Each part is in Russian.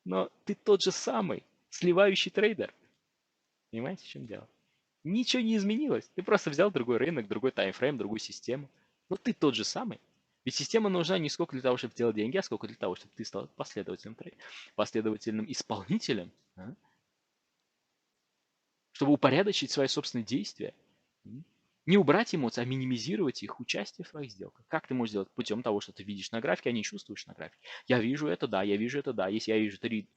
но ты тот же самый сливающий трейдер. Понимаете, в чем дело? Ничего не изменилось. Ты просто взял другой рынок, другой таймфрейм, другую систему. Но ты тот же самый. Ведь система нужна не сколько для того, чтобы делать деньги, а сколько для того, чтобы ты стал последовательным исполнителем, чтобы упорядочить свои собственные действия. Не убрать эмоции, а минимизировать их участие в твоих сделках. Как ты можешь сделать? Путем того, что ты видишь на графике, а не чувствуешь на графике. Я вижу это, да, я вижу это, да. Если я вижу три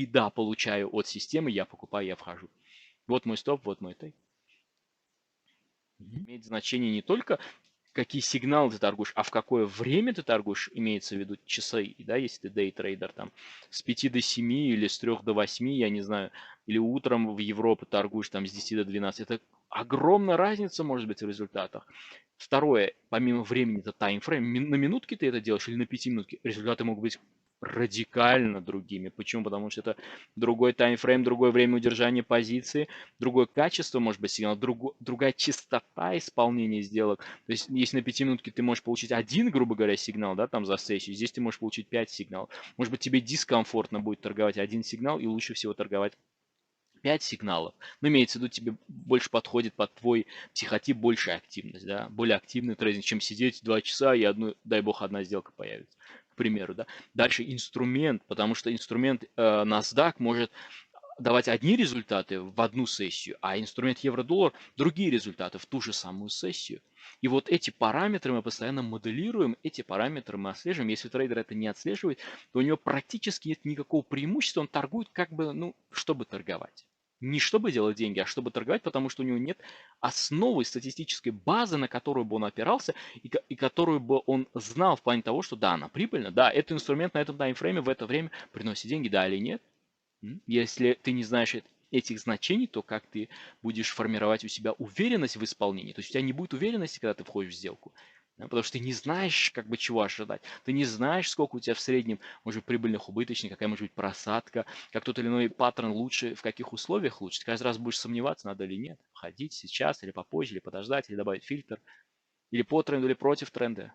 да получаю от системы, я покупаю, я вхожу. Вот мой стоп, вот мой тейк. Имеет значение не только какие сигналы ты торгуешь, а в какое время ты торгуешь, имеется в виду часы, да, если ты дейтрейдер, там, с 5 до 7 или с 3 до 8, я не знаю, или утром в Европе торгуешь там с 10 до 12, это огромная разница может быть в результатах. Второе, помимо времени, это таймфрейм, на минутки ты это делаешь или на 5 минутки, результаты могут быть радикально другими. Почему? Потому что это другой таймфрейм, другое время удержания позиции, другое качество, может быть, сигнала, другая частота исполнения сделок. То есть, если на 5 минутке ты можешь получить один, грубо говоря, сигнал, да, там за сессию, здесь ты можешь получить 5 сигналов. Может быть, тебе дискомфортно будет торговать один сигнал, и лучше всего торговать 5 сигналов. Но имеется в виду, тебе больше подходит под твой психотип большая активность, да, более активный трейдинг, чем сидеть 2 часа и дай бог, одна сделка появится, к примеру, да. Дальше инструмент, потому что инструмент NASDAQ может давать одни результаты в одну сессию, а инструмент евро-доллар другие результаты в ту же самую сессию. И вот эти параметры мы постоянно моделируем, эти параметры мы отслеживаем. Если трейдер это не отслеживает, то у него практически нет никакого преимущества, он торгует как бы, ну, чтобы торговать. Не чтобы делать деньги, а чтобы торговать, потому что у него нет основы статистической базы, на которую бы он опирался и которую бы он знал в плане того, что да, она прибыльна, да, этот инструмент на этом таймфрейме в это время приносит деньги, да или нет. Если ты не знаешь этих значений, то как ты будешь формировать у себя уверенность в исполнении? То есть у тебя не будет уверенности, когда ты входишь в сделку. Да, потому что ты не знаешь, как бы чего ожидать. Ты не знаешь, сколько у тебя в среднем может быть прибыльных, убыточных, какая может быть просадка, как тот или иной паттерн лучше, в каких условиях лучше. Ты каждый раз будешь сомневаться, надо или нет. Входить сейчас, или попозже, или подождать, или добавить фильтр, или по тренду, или против тренда.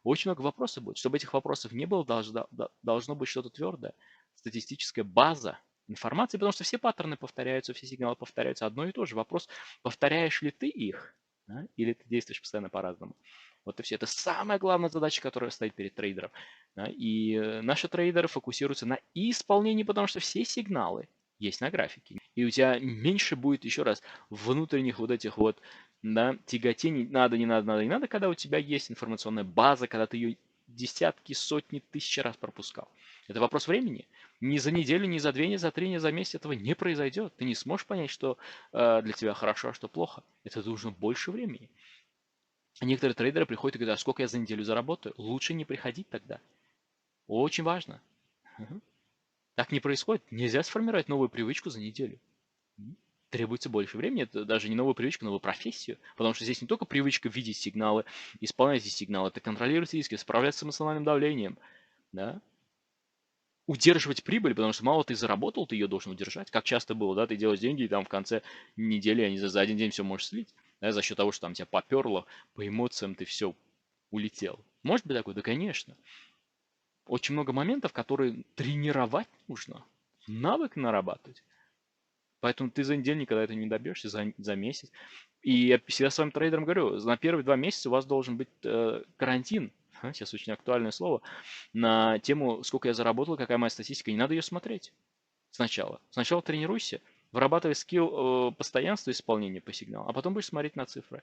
Очень много вопросов будет. Чтобы этих вопросов не было, должно быть что-то твердое. Статистическая база информации, потому что все паттерны повторяются, все сигналы повторяются. Одно и то же. Вопрос, повторяешь ли ты их, или ты действуешь постоянно по-разному. Вот и все. Это самая главная задача, которая стоит перед трейдером. И наши трейдеры фокусируются на исполнении, потому что все сигналы есть на графике. И у тебя меньше будет, еще раз, внутренних вот этих вот, да, тяготений, надо, не надо, надо, не надо, когда у тебя есть информационная база, когда ты ее десятки, сотни, тысячи раз пропускал. Это вопрос времени. Ни за неделю, ни за две, ни за три, ни за месяц этого не произойдет. Ты не сможешь понять, что для тебя хорошо, а что плохо. Это нужно больше времени. Некоторые трейдеры приходят и говорят, а сколько я за неделю заработаю? Лучше не приходить тогда. Очень важно. Так не происходит. Нельзя сформировать новую привычку за неделю. Требуется больше времени. Это даже не новая привычка, новую профессию. Потому что здесь не только привычка видеть сигналы, исполнять эти сигналы, это контролировать риски, справляться с эмоциональным давлением, да? Удерживать прибыль, потому что мало ты заработал, ты ее должен удержать. Как часто было, да, ты делаешь деньги, и там в конце недели, они за один день все можешь слить, да, за счет того, что там тебя поперло, по эмоциям ты все улетел. Может быть такое? Да, конечно. Очень много моментов, которые тренировать нужно, навык нарабатывать. Поэтому ты за неделю никогда это не добьешься, за месяц. И я всегда своим трейдерам говорю, на первые 2 месяца у вас должен быть карантин. Сейчас очень актуальное слово. На тему, сколько я заработал, какая моя статистика. Не надо ее смотреть сначала. Сначала тренируйся, вырабатывай скилл постоянства исполнения по сигналу, а потом будешь смотреть на цифры.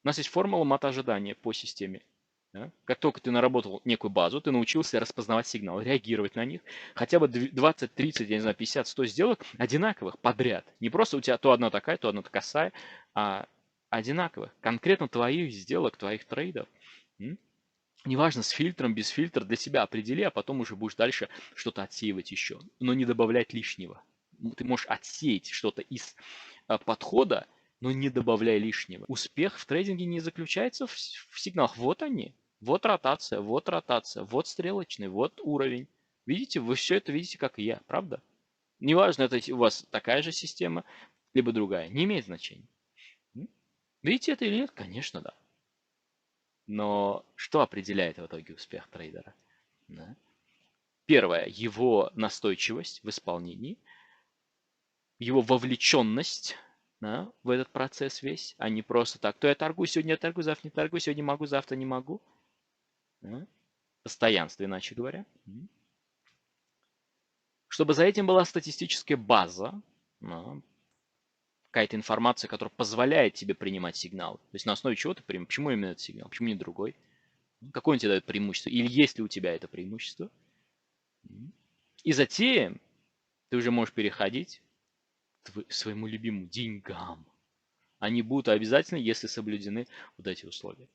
У нас есть формула мат ожидания по системе. Да? Как только ты наработал некую базу, ты научился распознавать сигналы, реагировать на них, хотя бы 20, 30, я не знаю, 50, 100 сделок одинаковых подряд. Не просто у тебя то одна такая, то одна косая, а одинаковых. Конкретно твоих сделок, твоих трейдов. Неважно, с фильтром, без фильтра, для себя определи, а потом уже будешь дальше что-то отсеивать еще. Но не добавлять лишнего. Ты можешь отсеять что-то из подхода, но не добавляй лишнего. Успех в трейдинге не заключается в сигналах. Вот они. Вот ротация, вот стрелочный, вот уровень. Видите, вы все это видите, как и я, правда? Неважно, это у вас такая же система, либо другая. Не имеет значения. Видите это или нет? Конечно, да. Но что определяет в итоге успех трейдера? Да? Первое, его настойчивость в исполнении, его вовлеченность, да, в этот процесс весь, а не просто так. То я торгую, сегодня я торгую, завтра не торгую, сегодня могу, завтра не могу. Да. Постоянство, иначе говоря. Чтобы за этим была статистическая база, да, какая-то информация, которая позволяет тебе принимать сигналы. То есть на основе чего ты принимаешь, почему именно этот сигнал, почему не другой. Какое он тебе дает преимущество, или есть ли у тебя это преимущество. И затем ты уже можешь переходить к своему любимому деньгам. Они будут обязательно, если соблюдены вот эти условия.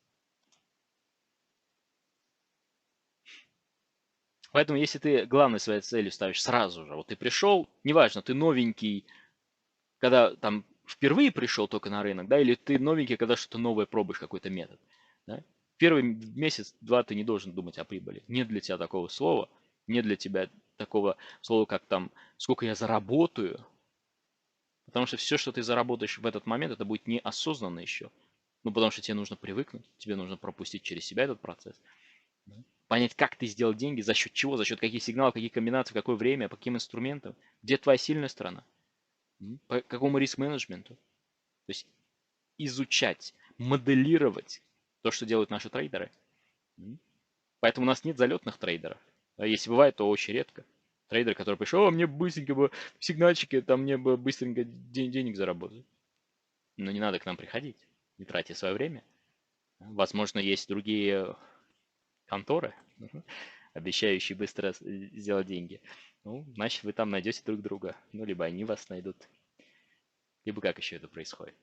Поэтому, если ты главной своей целью ставишь сразу же, вот ты пришел, неважно, ты новенький, когда там впервые пришел только на рынок, да, или ты новенький, когда что-то новое пробуешь, какой-то метод. Да? Первый месяц-два ты не должен думать о прибыли. Нет для тебя такого слова, нет для тебя такого слова, как там, сколько я заработаю, потому что все, что ты заработаешь в этот момент, это будет неосознанно еще. Ну, потому что тебе нужно привыкнуть, тебе нужно пропустить через себя этот процесс. Понять, как ты сделал деньги, за счет чего, за счет каких сигналов, каких комбинаций, в какое время, по каким инструментам, где твоя сильная сторона, по какому риск-менеджменту. То есть изучать, моделировать то, что делают наши трейдеры. Поэтому у нас нет залетных трейдеров. А если бывает, то очень редко. Трейдер, который пришел, мне быстренько бы сигнальчики, там мне бы быстренько денег заработать. Но не надо к нам приходить, не тратьте свое время. Возможно, есть другие конторы, обещающие быстро сделать деньги. Ну, значит, вы там найдете друг друга. Ну, либо они вас найдут. Либо как еще это происходит.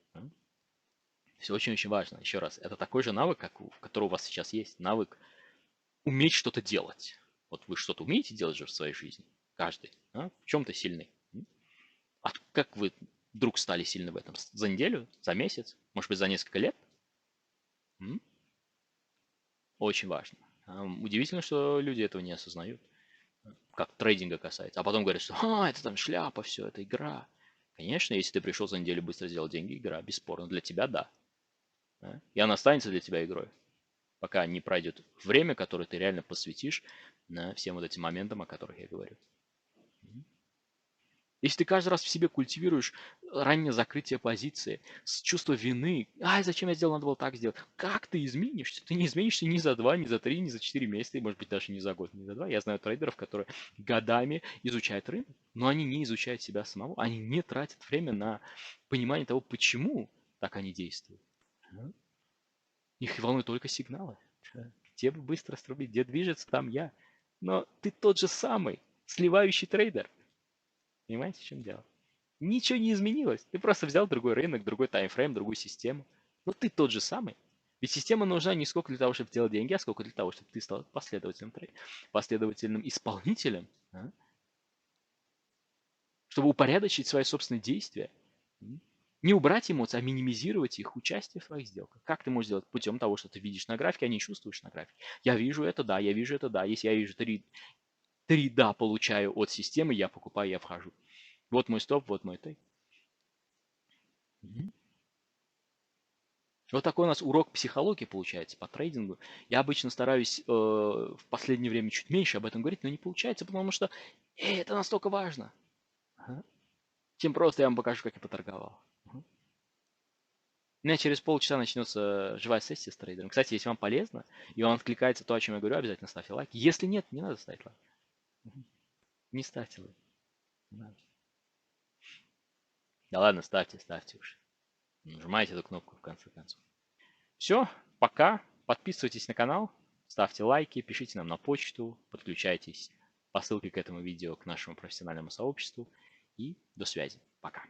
Все очень-очень важно. Еще раз, это такой же навык, который у вас сейчас есть. Навык уметь что-то делать. Вот вы что-то умеете делать же в своей жизни. Каждый. В чем-то сильный. А как вы вдруг стали сильны в этом? За неделю? За месяц? Может быть, за несколько лет? Очень важно. Удивительно, что люди этого не осознают. Как трейдинга касается. А потом говорят, что это там шляпа, все, это игра. Конечно, если ты пришел за неделю быстро сделать деньги, игра, бесспорно. Для тебя да. И она останется для тебя игрой. Пока не пройдет время, которое ты реально посвятишь всем вот этим моментам, о которых я говорю. Если ты каждый раз в себе культивируешь раннее закрытие позиции, с чувства вины, зачем я сделал, надо было так сделать, как ты изменишься? Ты не изменишься ни за 2, ни за 3, ни за 4 месяца, и, может быть, даже не за год, ни за 2. Я знаю трейдеров, которые годами изучают рынок, но они не изучают себя самого, они не тратят время на понимание того, почему так они действуют. Их волнуют только сигналы. Где бы быстро срубить, где движется, там я. Но ты тот же самый сливающий трейдер. Понимаете, в чем дело? Ничего не изменилось. Ты просто взял другой рынок, другой таймфрейм, другую систему. Но ты тот же самый. Ведь система нужна не сколько для того, чтобы делать деньги, а сколько для того, чтобы ты стал последовательным исполнителем, чтобы упорядочить свои собственные действия. Не убрать эмоции, а минимизировать их участие в твоих сделках. Как ты можешь сделать? Путем того, что ты видишь на графике, а не чувствуешь на графике. Я вижу это, да, я вижу это, да. Если я вижу три да получаю от системы, я покупаю, я вхожу. Вот мой стоп, вот мой тейк. Вот такой у нас урок психологии получается по трейдингу. Я обычно стараюсь в последнее время чуть меньше об этом говорить, но не получается, потому что это настолько важно. Чем просто я вам покажу, как я поторговал. У меня через полчаса начнется живая сессия с трейдером. Кстати, если вам полезно и вам откликается то, о чем я говорю, обязательно ставьте лайк. Если нет, не надо ставить лайк. Не ставьте лайк. Да ладно, ставьте уж. Нажимайте эту кнопку в конце концов. Все, пока. Подписывайтесь на канал, ставьте лайки, пишите нам на почту, подключайтесь по ссылке к этому видео к нашему профессиональному сообществу. И до связи. Пока.